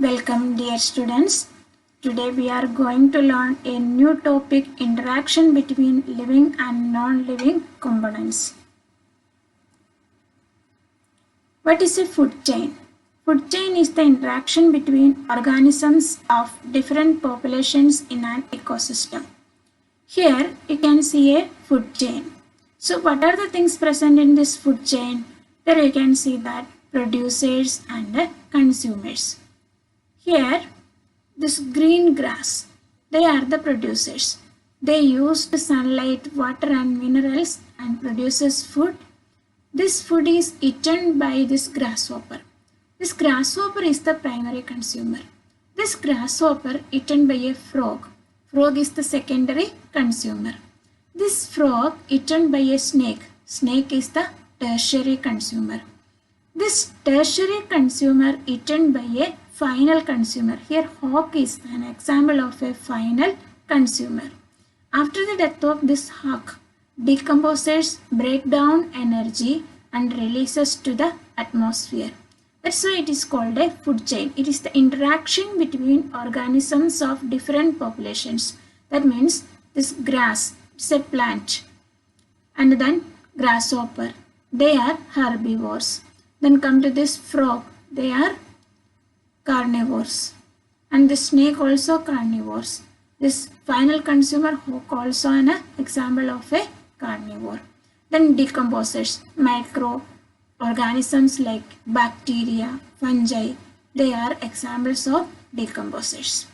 Welcome dear students. Today we are going to learn a new topic, interaction between living and non-living components. What is a food chain? Food chain is the interaction between organisms of different populations in an ecosystem. Here you can see a food chain. So what are the things present in this food chain? There you can see that producers and consumers. Here, this green grass, they are the producers. They use the sunlight, water and minerals and produces food. This food is eaten by this grasshopper. This grasshopper is the primary consumer. This grasshopper eaten by a frog. Frog is the secondary consumer. This frog eaten by a snake. Snake is the tertiary consumer. This tertiary consumer eaten by a final consumer. Here hawk is an example of a final consumer. After the death of this hawk, decomposes, break down energy and releases to the atmosphere. That's why it is called a food chain. It is the interaction between organisms of different populations. That means this grass is a plant and then grasshopper. They are herbivores. Then come to this frog. They are carnivores, and the snake also carnivores. This final consumer hawk also an example of a carnivore. Then decomposers, microorganisms like bacteria, fungi, they are examples of decomposers.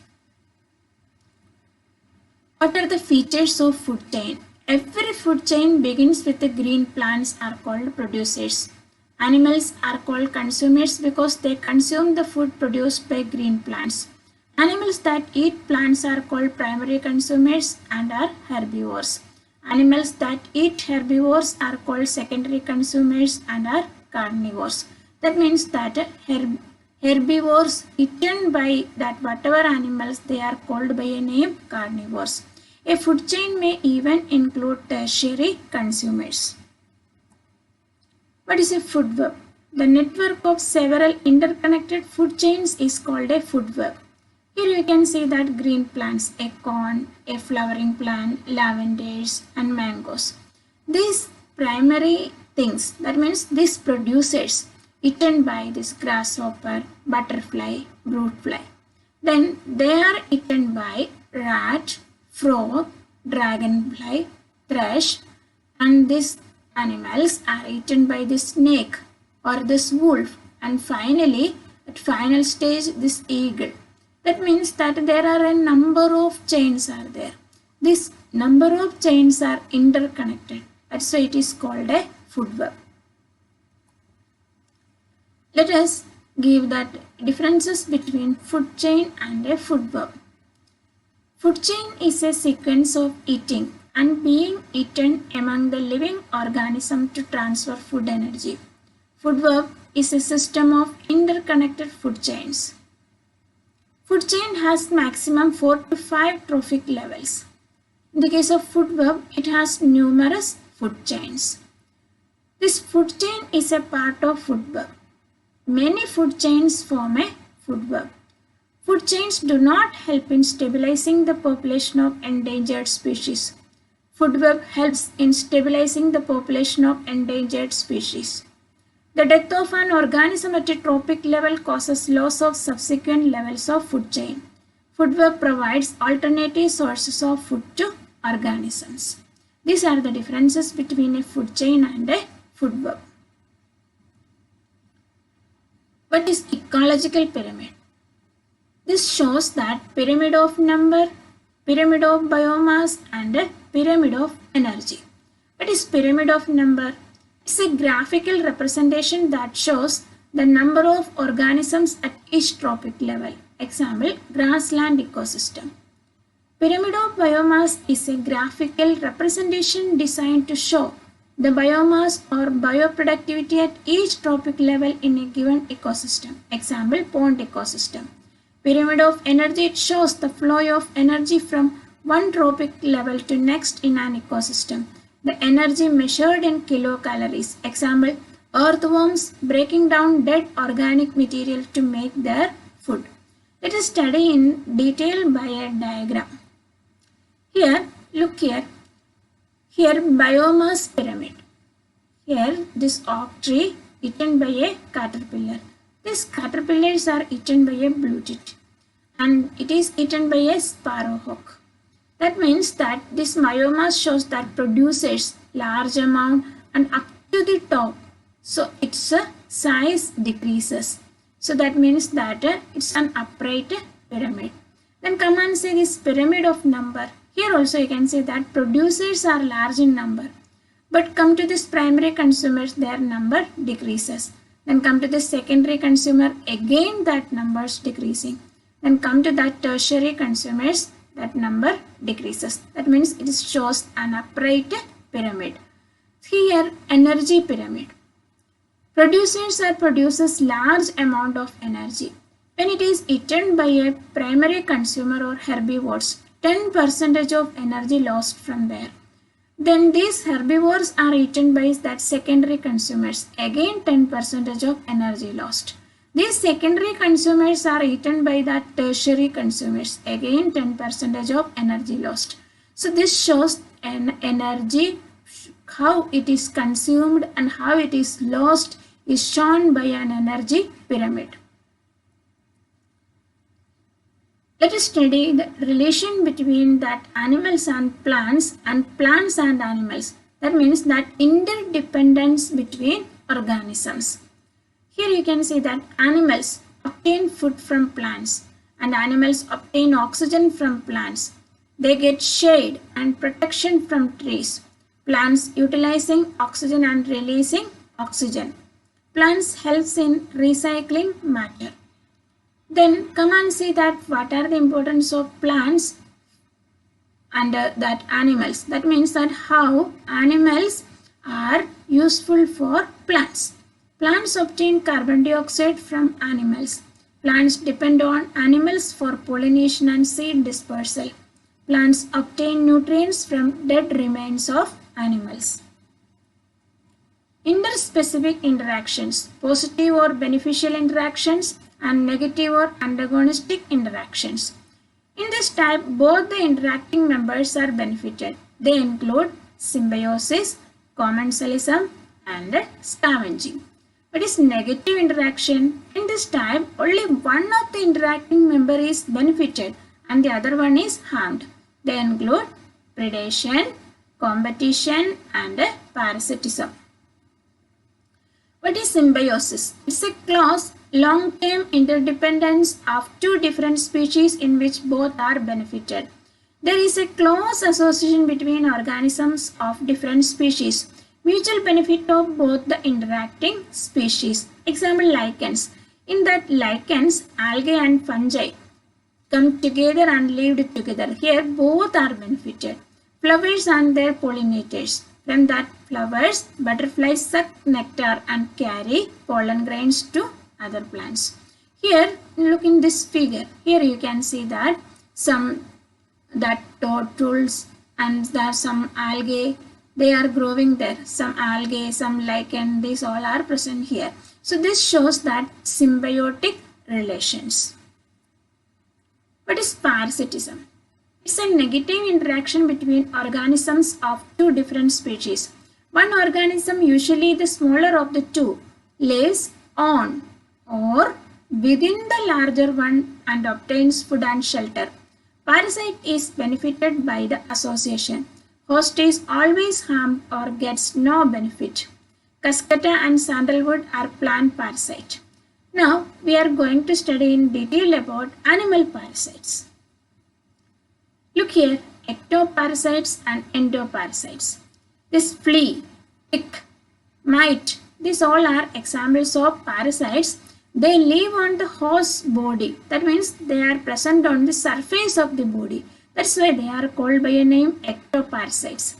What are the features of food chain? Every food chain begins with the green plants are called producers. Animals are called consumers because they consume the food produced by green plants. Animals that eat plants are called primary consumers and are herbivores. Animals that eat herbivores are called secondary consumers and are carnivores. That means that herbivores eaten by that whatever animals, they are called by a name carnivores. A food chain may even include tertiary consumers. What is a food web? The network of several interconnected food chains is called a food web. Here you can see that green plants, a corn, a flowering plant, lavenders and mangoes. These primary things, that means these producers eaten by this grasshopper, butterfly, fruit fly. Then they are eaten by rat, frog, dragonfly, thrush, and this animals are eaten by the snake or this wolf, and finally at final stage this eagle. That means that there are a number of chains are there. This number of chains are interconnected. That's why it is called a food web. Let us give that differences between food chain and a food web. Food chain is a sequence of eating and being eaten among the living organism to transfer food energy. Food web is a system of interconnected food chains. Food chain has maximum 4 to 5 trophic levels. In the case of food web, it has numerous food chains. This food chain is a part of food web. Many food chains form a food web. Food chains do not help in stabilizing the population of endangered species. Food web helps in stabilizing the population of endangered species. The death of an organism at a trophic level causes loss of subsequent levels of food chain. Food web provides alternative sources of food to organisms. These are the differences between a food chain and a food web. What is ecological pyramid? This shows that pyramid of number, pyramid of biomass and a pyramid of energy. What is pyramid of number? It's a graphical representation that shows the number of organisms at each trophic level. Example, grassland ecosystem. Pyramid of biomass is a graphical representation designed to show the biomass or bioproductivity at each trophic level in a given ecosystem. Example, pond ecosystem. Pyramid of energy, it shows the flow of energy from one trophic level to next in an ecosystem. The energy measured in kilocalories. Example, earthworms breaking down dead organic material to make their food. Let us study in detail by a diagram. Here, look here. Here, biomass pyramid. Here, this oak tree eaten by a caterpillar. These caterpillars are eaten by a blue tit, and it is eaten by a sparrowhawk. That means that this biomass shows that produces large amount and up to the top. So its size decreases. So that means that it's an upright pyramid. Then come and see this pyramid of number. Here also you can see that producers are large in number. But come to this primary consumers, their number decreases. Then come to the secondary consumer, again that number is decreasing. Then come to that tertiary consumers, that number decreases. That means it shows an upright pyramid. Here, energy pyramid. Producers or produces large amount of energy. When it is eaten by a primary consumer or herbivores, 10% of energy lost from there. Then these herbivores are eaten by that secondary consumers. Again 10% of energy lost. These secondary consumers are eaten by that tertiary consumers. Again 10% of energy lost. So this shows an energy, how it is consumed and how it is lost is shown by an energy pyramid. Let us study the relation between that animals and plants and animals. That means that interdependence between organisms. Here you can see that animals obtain food from plants and animals obtain oxygen from plants. They get shade and protection from trees. Plants utilizing oxygen and releasing oxygen. Plants helps in recycling matter. Then come and see that what are the importance of plants and that animals. That means that how animals are useful for plants. Plants obtain carbon dioxide from animals. Plants depend on animals for pollination and seed dispersal. Plants obtain nutrients from dead remains of animals. Interspecific interactions, positive or beneficial interactions and negative or antagonistic interactions. In this type, both the interacting members are benefited. They include symbiosis, commensalism, and scavenging. What is negative interaction? In this type, only one of the interacting member is benefited and the other one is harmed. They include predation, competition, and parasitism. What is symbiosis? It's a close long-term interdependence of two different species in which both are benefited. There is a close association between organisms of different species, mutual benefit of both the interacting species. Example, lichens. In that lichens, algae and fungi come together and lived together. Here both are benefited. Flowers and their pollinators. From that flowers, butterflies suck nectar and carry pollen grains to other plants. Here, look in this figure. Here you can see that turtles and there are some algae. They are growing there. Some algae, some lichen. These all are present here. So this shows that symbiotic relations. What is parasitism? It's a negative interaction between organisms of two different species. One organism, usually the smaller of the two, lives on or within the larger one and obtains food and shelter. Parasite is benefited by the association. Host is always harmed or gets no benefit. Cuscuta and sandalwood are plant parasite. Now we are going to study in detail about animal parasites. Look here, ectoparasites and endoparasites. This flea, tick, mite, these all are examples of parasites. They live on the host's body. That means they are present on the surface of the body. That's why they are called by a name ectoparasites.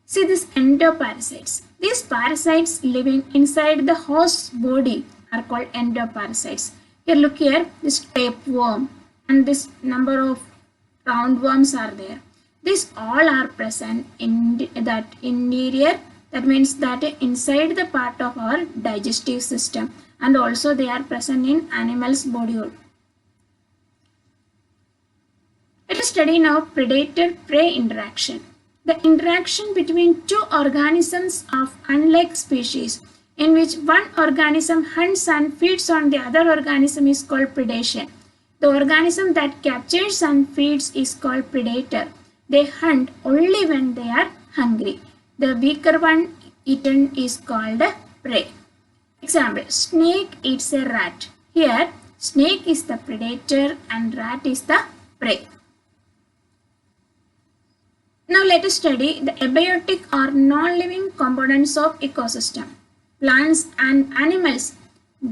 See these endoparasites. These parasites living inside the host's body are called endoparasites. Here look here, this tapeworm and this number of roundworms are there. These all are present in that interior. That means that inside the part of our digestive system, and also they are present in animals' body. study now predator-prey interaction. The interaction between two organisms of unlike species in which one organism hunts and feeds on the other organism is called predation. The organism that captures and feeds is called predator. They hunt only when they are hungry. The weaker one eaten is called prey. Example, snake eats a rat. Here, snake is the predator and rat is the prey. Now let us study the abiotic or non-living components of ecosystem. Plants and animals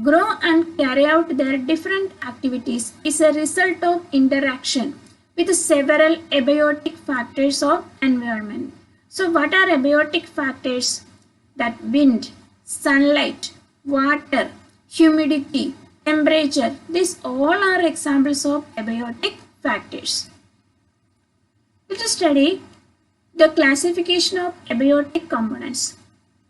grow and carry out their different activities is a result of interaction with several abiotic factors of environment. So what are abiotic factors? That wind, sunlight, water, humidity, temperature, these all are examples of abiotic factors. Let us study the classification of abiotic components.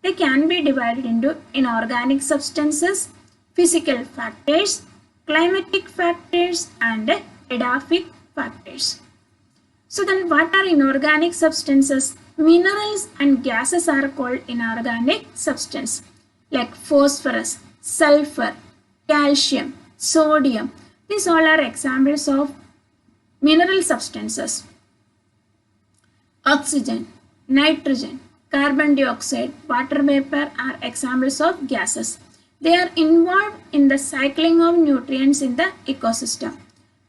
They can be divided into inorganic substances, physical factors, climatic factors, and edaphic factors. So then what are inorganic substances? Minerals and gases are called inorganic substance like phosphorus, sulfur, calcium, sodium. These all are examples of mineral substances. Oxygen, nitrogen, carbon dioxide, water vapor are examples of gases. They are involved in the cycling of nutrients in the ecosystem.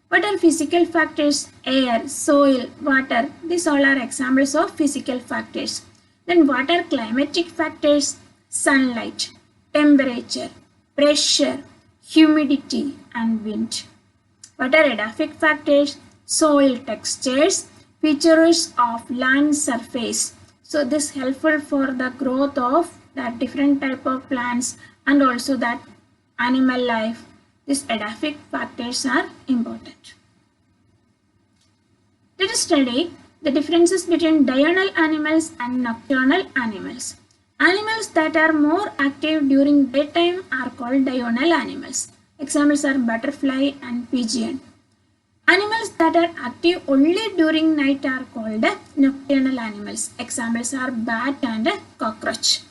What are physical factors? Air, soil, water. These all are examples of physical factors. Then what are climatic factors? Sunlight, temperature, pressure, humidity, and wind. What are edaphic factors? Soil textures, features of land surface. So this helpful for the growth of that different type of plants and also that animal life. These edaphic factors are important. Let us study the differences between diurnal animals and nocturnal animals. Animals that are more active during daytime are called diurnal animals. Examples are butterfly and pigeon. Animals that are active only during night are called nocturnal animals. Examples are bat and cockroach.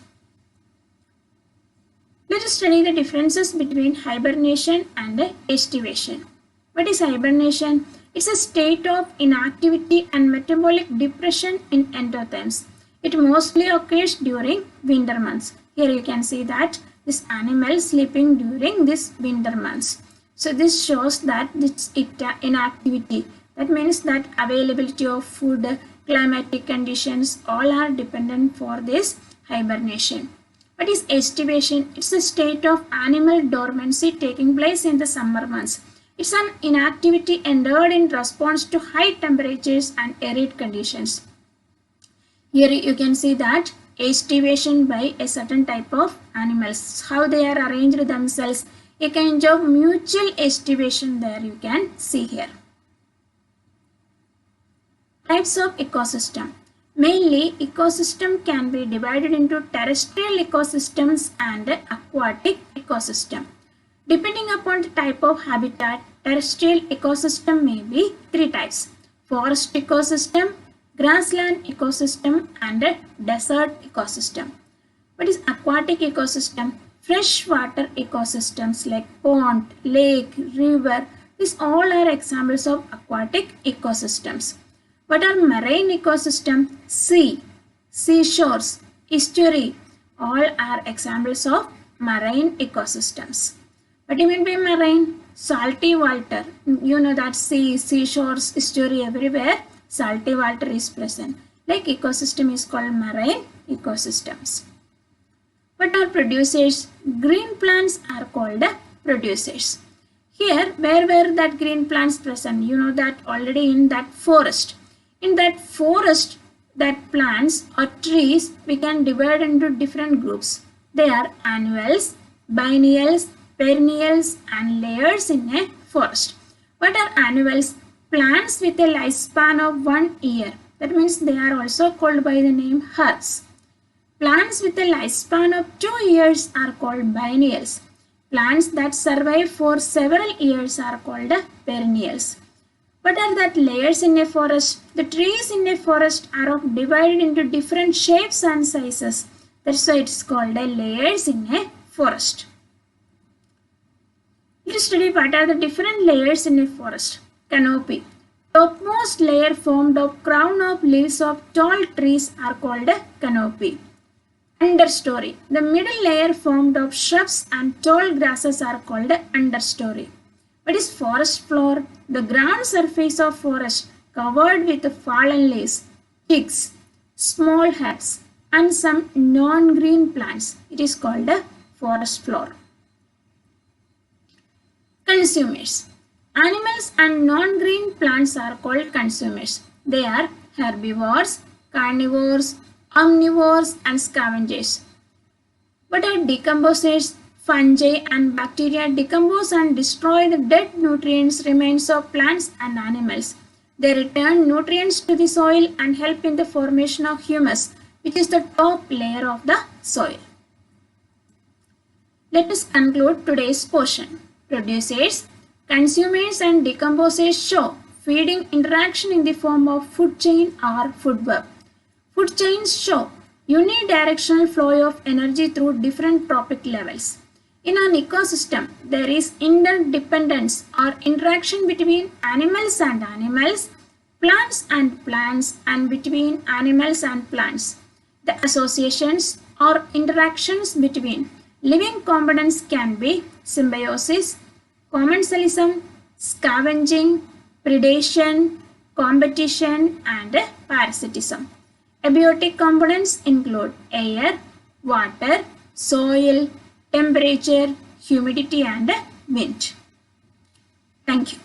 Let us study the differences between hibernation and estivation. What is hibernation? It's a state of inactivity and metabolic depression in endotherms. It mostly occurs during winter months. Here you can see that this animal sleeping during this winter months. So this shows that it's inactivity. That means that availability of food, climatic conditions all are dependent for this hibernation. What is estivation? It's a state of animal dormancy taking place in the summer months. It's an inactivity endured in response to high temperatures and arid conditions. Here you can see that estivation by a certain type of animals, how they are arranged themselves, a kind of mutual estivation there you can see here. Types of ecosystem. Mainly, ecosystem can be divided into terrestrial ecosystems and aquatic ecosystem. Depending upon the type of habitat, terrestrial ecosystem may be three types: forest ecosystem, grassland ecosystem, and desert ecosystem. What is aquatic ecosystem? Freshwater ecosystems like pond, lake, river. These all are examples of aquatic ecosystems. What are marine ecosystem? Sea, seashores, estuary, all are examples of marine ecosystems. What do you mean by marine? Salty water. You know that sea, seashores, estuary, everywhere salty water is present. Like ecosystem is called marine ecosystems. What are producers? Green plants are called producers. Here, where were that green plants present? You know that already in that forest. In that forest, that plants or trees we can divide into different groups. They are annuals, biennials, perennials, and layers in a forest. What are annuals? Plants with a lifespan of 1 year. That means they are also called by the name herbs. Plants with a lifespan of 2 years are called biennials. Plants that survive for several years are called perennials. What are that layers in a forest? The trees in a forest are divided into different shapes and sizes. That's why it's called a layers in a forest. Let's study what are the different layers in a forest. Canopy. Topmost layer formed of crown of leaves of tall trees are called a canopy. Understory. The middle layer formed of shrubs and tall grasses are called a understory. What is forest floor? The ground surface of forest covered with fallen leaves, twigs, small herbs and some non-green plants. It is called a forest floor. Consumers. Animals and non-green plants are called consumers. They are herbivores, carnivores, omnivores and scavengers. What are decomposers? Fungi and bacteria decompose and destroy the dead nutrients remains of plants and animals. They return nutrients to the soil and help in the formation of humus, which is the top layer of the soil. Let us conclude today's portion. Producers, consumers and decomposers show feeding interaction in the form of food chain or food web. Food chains show unidirectional flow of energy through different trophic levels. In an ecosystem, there is interdependence or interaction between animals and animals, plants and plants, and between animals and plants. The associations or interactions between living components can be symbiosis, commensalism, scavenging, predation, competition, and parasitism. Abiotic components include air, water, soil, temperature, humidity, and wind. Thank you.